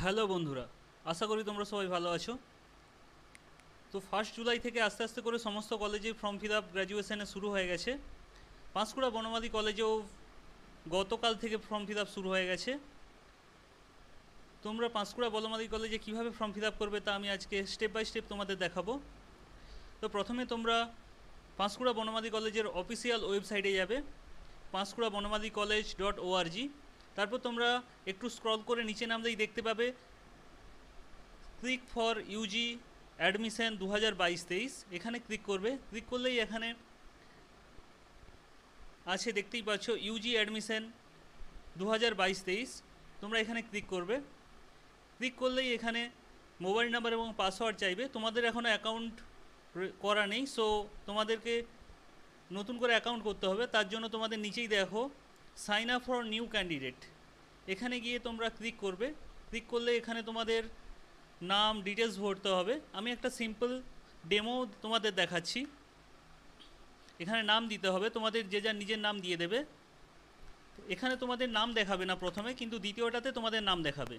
Hello বন্ধুরা, আশা করি তোমরা সবাই ভালো আছো। তো 1 জুলাই থেকে আস্তে আস্তে করে সমস্ত কলেজে ফর্ম ফিল আপ গ্র্যাজুয়েশনে শুরু হয়ে গেছে। পাঁশকুড়া বনমালী কলেজেও গতকাল থেকে ফর্ম ফিল আপ শুরু হয়ে গেছে। তোমরা পাঁশকুড়া বনমালী কলেজে কীভাবে ফর্ম ফিল আপ করবে তা আমি আজকে স্টেপ বাই স্টেপ তোমাদের দেখাবো। তো প্রথমে তোমরা পাঁশকুড়া বনমালী কলেজের অফিসিয়াল ওয়েবসাইটে যাবে, পাঁশকুড়া বনমালী কলেজ.org। তারপর তোমরা একটু স্ক্রল করে নিচে নামলেই দেখতে পাবে ক্লিক ফর ইউজি অ্যাডমিশন 2022-23। এখানে ক্লিক করবে। ক্লিক করলেই এখানে আছে, দেখতেই পাচ্ছ ইউজি অ্যাডমিশন 2022-23। তোমরা এখানে ক্লিক করবে। ক্লিক করলেই এখানে মোবাইল নাম্বার এবং পাসওয়ার্ড চাইবে। তোমাদের এখনও অ্যাকাউন্ট করা নেই, সো তোমাদেরকে নতুন করে অ্যাকাউন্ট করতে হবে। তার জন্য তোমাদের নিচেই দেখো sign up for new candidate, এখানে গিয়ে তোমরা ক্লিক করবে। ক্লিক করলে এখানে তোমাদের নাম ডিটেলস ভরতে হবে। আমি একটা সিম্পল ডেমো তোমাদের দেখাচ্ছি। এখানে নাম দিতে হবে, তোমাদের যে যার নিজের নাম দিয়ে দেবে। এখানে তোমাদের নাম দেখাবে না প্রথমে, কিন্তু দ্বিতীয়টাতে তোমাদের নাম দেখাবে।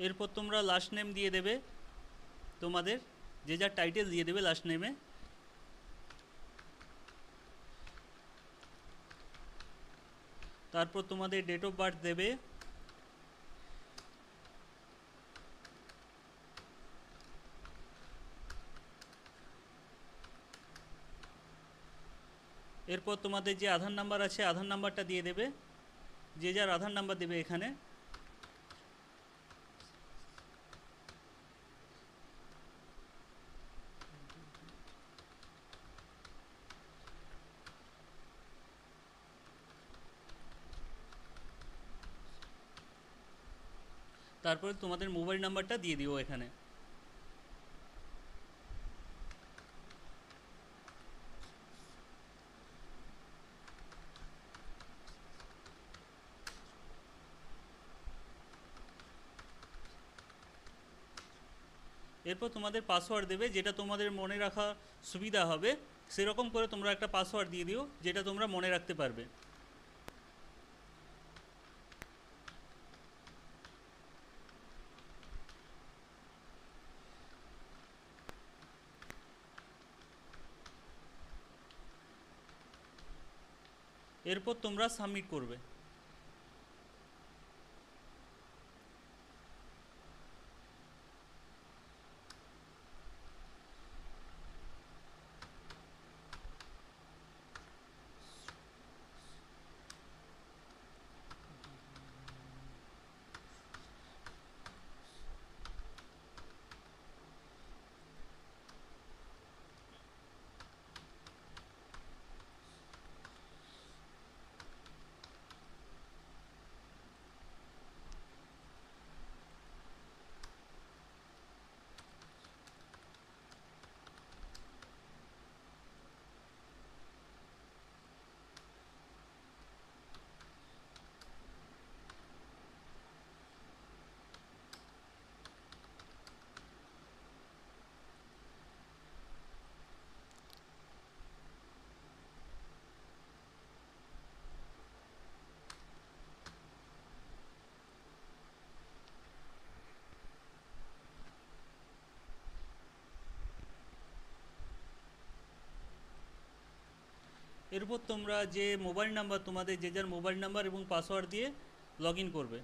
এরপর তোমরা লাস্ট নেম দিয়ে দেবে, তোমাদের যে যার টাইটেল দিয়ে দেবে লাস্ট নেমে। তারপর তোমাদের ডেট অফ বার্থ দেবে। এরপর তোমাদের যে আধার নাম্বার আছে আধার নাম্বারটা দিয়ে দেবে, যে যার আধার নাম্বার দেবে এখানে। তারপরে তোমাদের মোবাইল নাম্বারটা দিয়ে দিও এখানে। এরপর তোমাদের পাসওয়ার্ড দেবে, যেটা তোমাদের মনে রাখা সুবিধা হবে সেরকম করে তোমরা একটা পাসওয়ার্ড দিয়ে দিও, যেটা তোমরা মনে রাখতে পারবে। এরপর তোমরা সাবমিট করবে। এরপর তোমরা যে মোবাইল নাম্বার, তোমাদের যে যার মোবাইল নাম্বার এবং পাসওয়ার্ড দিয়ে লগ ইন করবে।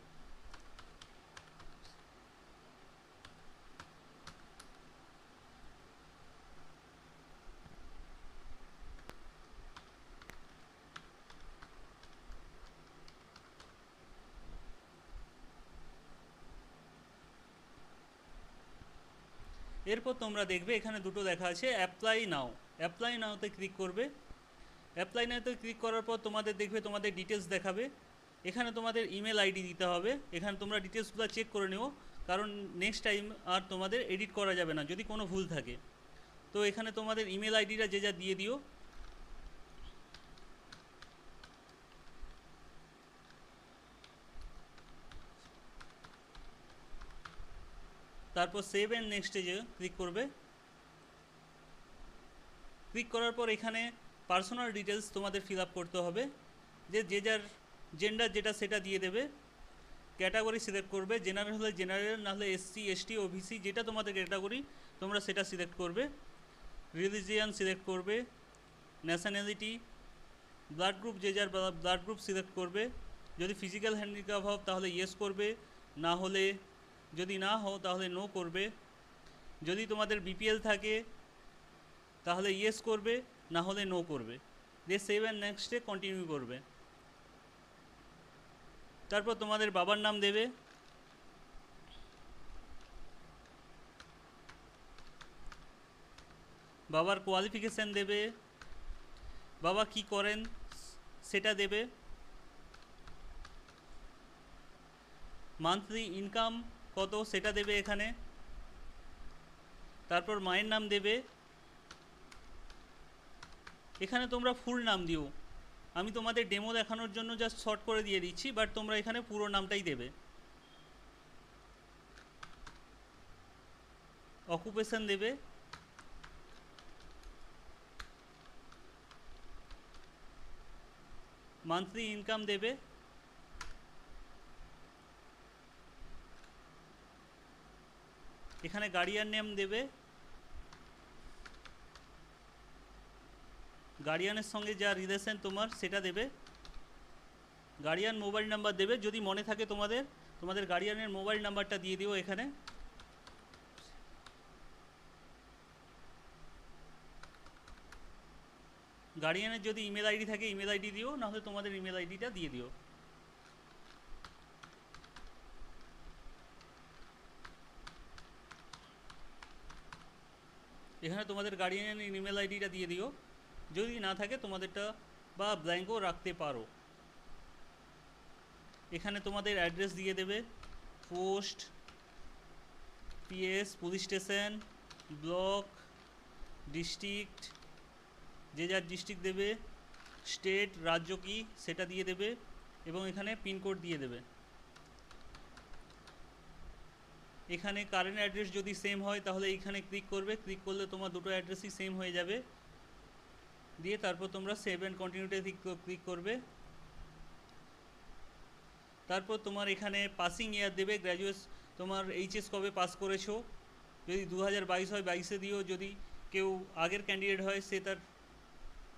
এরপর তোমরা দেখবে এখানে দুটো লেখা আছে অ্যাপ্লাই নাও। অ্যাপ্লাই নাওতে ক্লিক করবে। অ্যাপ্লাই নাওতে ক্লিক করার পর তোমাদের দেখবে তোমাদের ডিটেলস দেখাবে। এখানে তোমাদের ইমেল আইডি দিতে হবে। এখানে তোমরা ডিটেলসগুলো চেক করে নিও, কারণ নেক্সট টাইম আর তোমাদের এডিট করা যাবে না যদি কোনো ভুল থাকে। তো এখানে তোমাদের ইমেল আইডিটা যে যা দিয়ে দিও। তারপর সেভ অ্যান্ড নেক্সটে যে ক্লিক করবে। ক্লিক করার পর এখানে পার্সোনাল ডিটেলস তোমাদের ফিল আপ করতে হবে, যে যার জেন্ডার যেটা সেটা দিয়ে দেবে। ক্যাটাগরি সিলেক্ট করবে, জেনারেল হলে জেনারেল, নাহলে এসসি এসটি ওবিসি যেটা তোমাদের ক্যাটাগরি তোমরা সেটা সিলেক্ট করবে। রিলিজিয়ান সিলেক্ট করবে, ন্যাশনালিটি, ব্লাড গ্রুপ যে যার ব্লাড গ্রুপ সিলেক্ট করবে। যদি ফিজিক্যাল হ্যান্ডিক্যাপ হও তাহলে ইয়েস করবে, না হলে যদি না হও তাহলে নো করবে। যদি তোমাদের বিপিএল থাকে তাহলে ইয়েস করবে, না হলে নো করবে, দিয়ে সেভ অ্যান্ড নেক্সটে কন্টিনিউ করবে। তারপর তোমাদের বাবার নাম দেবে, বাবার কোয়ালিফিকেশান দেবে, বাবা কি করেন সেটা দেবে, মান্থলি ইনকাম কত সেটা দেবে এখানে। তারপর মায়ের নাম দেবে, এখানে তোমরা ফুল নাম দিও। আমি তোমাদের ডেমো দেখানোর জন্য জাস্ট শর্ট করে দিয়ে দিচ্ছি, বাট তোমরা এখানে পুরো নামটাই দেবে। অকুপেশন দেবে, মান্থলি ইনকাম দেবে, এখানে গার্ডিয়ান নেম দেবে, গার্ডিয়ানের সঙ্গে যা রিলেশন তোমার সেটা দেবে, গার্ডিয়ান মোবাইল নাম্বার দেবে। যদি মনে থাকে তোমাদের গার্ডিয়ানের মোবাইল নাম্বারটা দিয়ে দিও এখানে। গার্ডিয়ানের যদি ইমেল আইডি থাকে ইমেল আইডি দিও, নাহলে তোমাদের ইমেল আইডিটা দিয়ে দিও। এখানে তোমাদের গার্ডিয়ানের ইমেল আইডিটা দিয়ে দিও, যদি না থাকে তোমাদেরটা বা ব্ল্যাঙ্কও রাখতে পারো। এখানে তোমাদের অ্যাড্রেস দিয়ে দেবে, post, PS, police station, block, district যে যার ডিস্ট্রিক্ট দেবে, স্টেট রাজ্য কি সেটা দিয়ে দেবে, এবং এখানে পিনকোড দিয়ে দেবে। এখানে কারেন্ট অ্যাড্রেস যদি সেম হয় তাহলে এইখানে ক্লিক করবে, ক্লিক করলে তোমার দুটো অ্যাড্রেসই সেম হয়ে যাবে। দিয়ে তারপর তোমরা সেভ অ্যান্ড কন্টিনিউতে ক্লিক করবে। তারপর তোমার এখানে পাসিং ইয়ার দেবে, গ্র্যাজুয়েট তোমার এইচএস কবে পাস করেছো, যদি 2022 হয় 22-এ দিও, যদি কেউ আগের ক্যান্ডিডেট হয় সে তার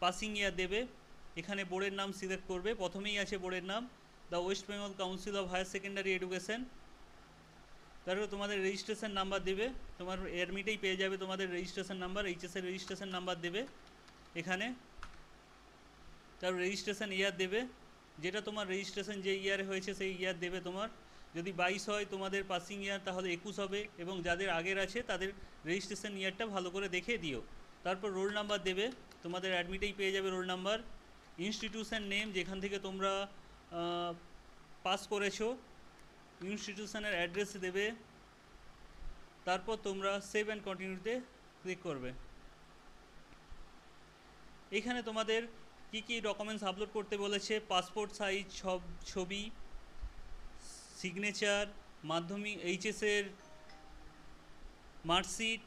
পাসিং ইয়ার দেবে। এখানে বোর্ডের নাম সিলেক্ট করবে, প্রথমেই আছে বোর্ডের নাম the West Bengal Council of Higher Secondary Education. তারপর তোমাদের রেজিস্ট্রেশন নাম্বার দেবে, তোমার অ্যাডমিটেই পেয়ে যাবে তোমাদের রেজিস্ট্রেশন নাম্বার, এইচএসের রেজিস্ট্রেশন নাম্বার দেবে এখানে। তারপর রেজিস্ট্রেশন ইয়ার দেবে, যেটা তোমার রেজিস্ট্রেশন যে ইয়ারে হয়েছে সেই ইয়ার দেবে। তোমার যদি 22 হয় তোমাদের পাসিং ইয়ার তাহলে 21 হবে, এবং যাদের আগের আছে তাদের রেজিস্ট্রেশন ইয়ারটা ভালো করে দেখে দিও। তারপর রোল নাম্বার দেবে, তোমাদের অ্যাডমিটেই পেয়ে যাবে রোল নাম্বার। ইনস্টিটিউশন নেম যেখান থেকে তোমরা পাস করেছো, ইনস্টিটিউশনের অ্যাড্রেস দেবে। তারপর তোমরা সেভ অ্যান্ড কন্টিনিউতে ক্লিক করবে। এখানে তোমাদের কি কি ডকুমেন্টস আপলোড করতে বলেছে, পাসপোর্ট সাইজ সব ছবি, সিগনেচার, মাধ্যমিক এইচএসের মার্কশিট,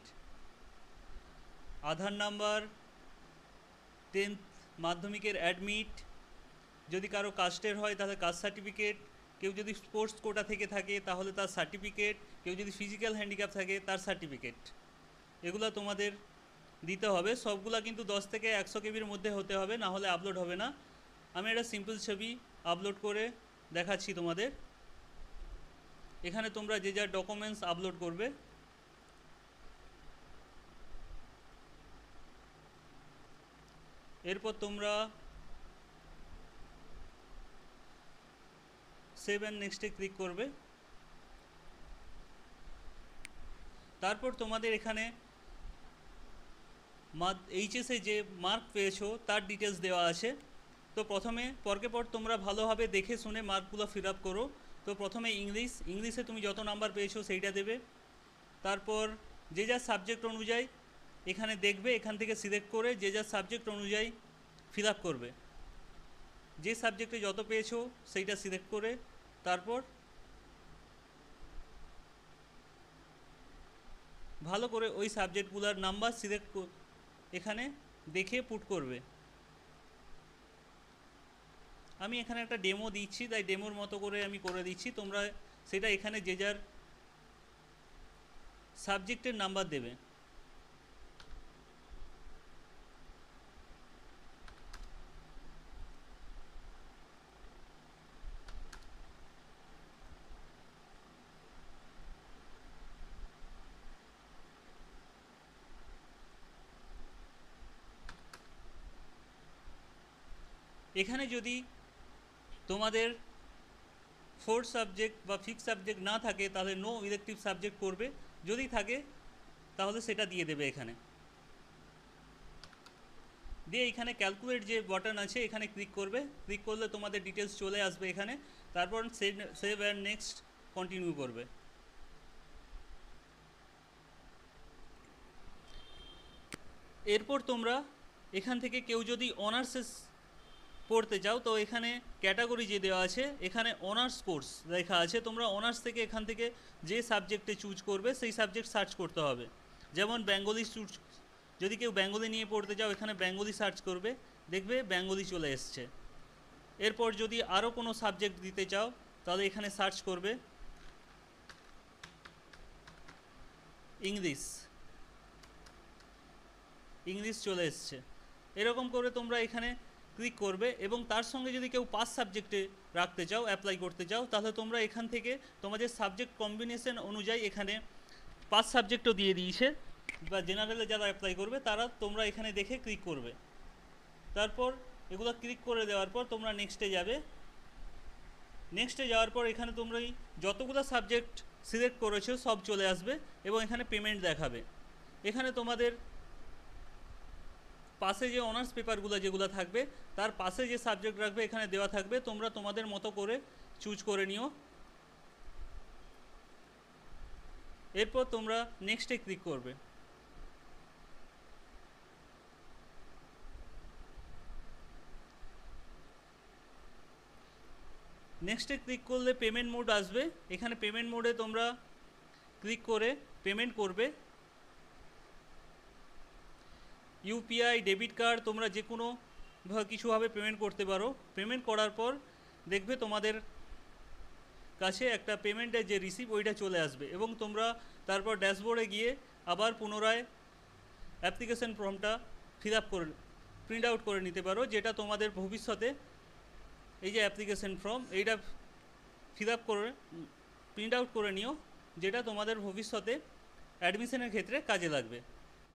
আধার নাম্বার, 10th মাধ্যমিকের অ্যাডমিট, যদি কারো কাস্টের হয় তাহলে কাস্ট সার্টিফিকেট, কেউ যদি স্পোর্টস কোটা থেকে থাকে তাহলে তার সার্টিফিকেট, কেউ যদি ফিজিক্যাল হ্যান্ডিক্যাপ থাকে তার সার্টিফিকেট, এগুলো তোমাদের দিতে হবে। সবগুলা কিন্তু 10 থেকে 100 কেবির মধ্যে হতে হবে, না হলে আপলোড হবে না। আমি একটা সিম্পল ছবি আপলোড করে দেখাচ্ছি তোমাদের। এখানে তোমরা যে যার ডকুমেন্টস আপলোড করবে। এরপর তোমরা সেভ অ্যান্ড নেক্সটে ক্লিক করবে। তারপর তোমাদের এখানে এইচএসে যে মার্ক পেয়েছো তার ডিটেলস দেওয়া আছে। তো প্রথমে পরকে পর তোমরা ভালোভাবে দেখে শুনে মার্কগুলো ফিল আপ করো। তো প্রথমে ইংলিশে তুমি যত নাম্বার পেয়েছো সেইটা দেবে। তারপর যে যার সাবজেক্ট অনুযায়ী এখানে দেখবে, এখান থেকে সিলেক্ট করে যে যার সাবজেক্ট অনুযায়ী ফিল আপ করবে। যে সাবজেক্টে যত পেয়েছো সেইটা সিলেক্ট করে তারপর ভালো করে ওই সাবজেক্টগুলোর নাম্বার সিলেক্ট এখানে দেখে পুট করবে। আমি এখানে একটা ডেমো দিচ্ছি, তাই ডেমোর মতো করে আমি করে দিচ্ছি, তোমরা সেটা এখানে যে যার সাবজেক্টের নাম্বার দেবে। এখানে যদি তোমাদের ফোর্থ সাবজেক্ট বা ফিফথ সাবজেক্ট না থাকে তাহলে নো ইলেকটিভ সাবজেক্ট করবে, যদি থাকে তাহলে সেটা দিয়ে দেবে এখানে। দিয়ে এখানে ক্যালকুলেট যে বাটন আছে এখানে ক্লিক করবে, ক্লিক করলে তোমাদের ডিটেলস চলে আসবে এখানে, তারপর সেভ অ্যান্ড নেক্সট কন্টিনিউ করবে। এরপর তোমরা এখান থেকে কেউ যদি অনার্সে পড়তে চাও তো এখানে ক্যাটাগরি যে দেওয়া আছে এখানে অনার্স কোর্স লেখা আছে, তোমরা অনার্স থেকে এখান থেকে যে সাবজেক্টে চুজ করবে সেই সাবজেক্ট সার্চ করতে হবে। যেমন বেঙ্গলি চুজ, যদি কেউ বেঙ্গলি নিয়ে পড়তে চাও এখানে বেঙ্গলি সার্চ করবে, দেখবে বেঙ্গলি চলে এসছে। এরপর যদি আরও কোনো সাবজেক্ট দিতে চাও তাহলে এখানে সার্চ করবে ইংলিশ, ইংলিশ চলে এসছে। এরকম করে তোমরা এখানে ক্লিক করবে এবং তার সঙ্গে যদি কেউ 5 সাবজেক্টে রাখতে চাও, অ্যাপ্লাই করতে চাও, তাহলে তোমরা এখান থেকে তোমাদের সাবজেক্ট কম্বিনেশন অনুযায়ী এখানে 5 সাবজেক্টও দিয়ে দিয়েছে, বা জেনারেলে যারা অ্যাপ্লাই করবে তারা তোমরা এখানে দেখে ক্লিক করবে। তারপর এগুলো ক্লিক করে দেওয়ার পর তোমরা নেক্সটে যাবে। নেক্সটে যাওয়ার পর এখানে তোমরা যতগুলো সাবজেক্ট সিলেক্ট করেছো সব চলে আসবে এবং এখানে পেমেন্ট দেখাবে। এখানে তোমাদের পাশে যে অনার্স পেপারগুলো যেগুলো থাকবে তার পাশে যে সাবজেক্ট রাখবে এখানে দেওয়া থাকবে, তোমরা তোমাদের মতো করে চুজ করে নিও। এরপর তোমরা নেক্সটে ক্লিক করবে। নেক্সটে ক্লিক করলে পেমেন্ট মোড আসবে, এখানে পেমেন্ট মোডে তোমরা ক্লিক করে পেমেন্ট করবে। ইউপিআই, ডেবিট কার্ড, তোমরা যে কোনো কিছুভাবে পেমেন্ট করতে পারো। পেমেন্ট করার পর দেখবে তোমাদের কাছে একটা পেমেন্টের যে রিসিপ্ট ওইটা চলে আসবে এবং তোমরা তারপর ড্যাশবোর্ডে গিয়ে আবার পুনরায় অ্যাপ্লিকেশন ফর্মটা ফিল আপ করে প্রিন্ট আউট করে নিতে পারো, যেটা তোমাদের ভবিষ্যতে এই যে অ্যাপ্লিকেশন ফর্ম এইটা ফিল আপ করে প্রিন্ট আউট করে নিও, যেটা তোমাদের ভবিষ্যতে অ্যাডমিশনের ক্ষেত্রে কাজে লাগবে।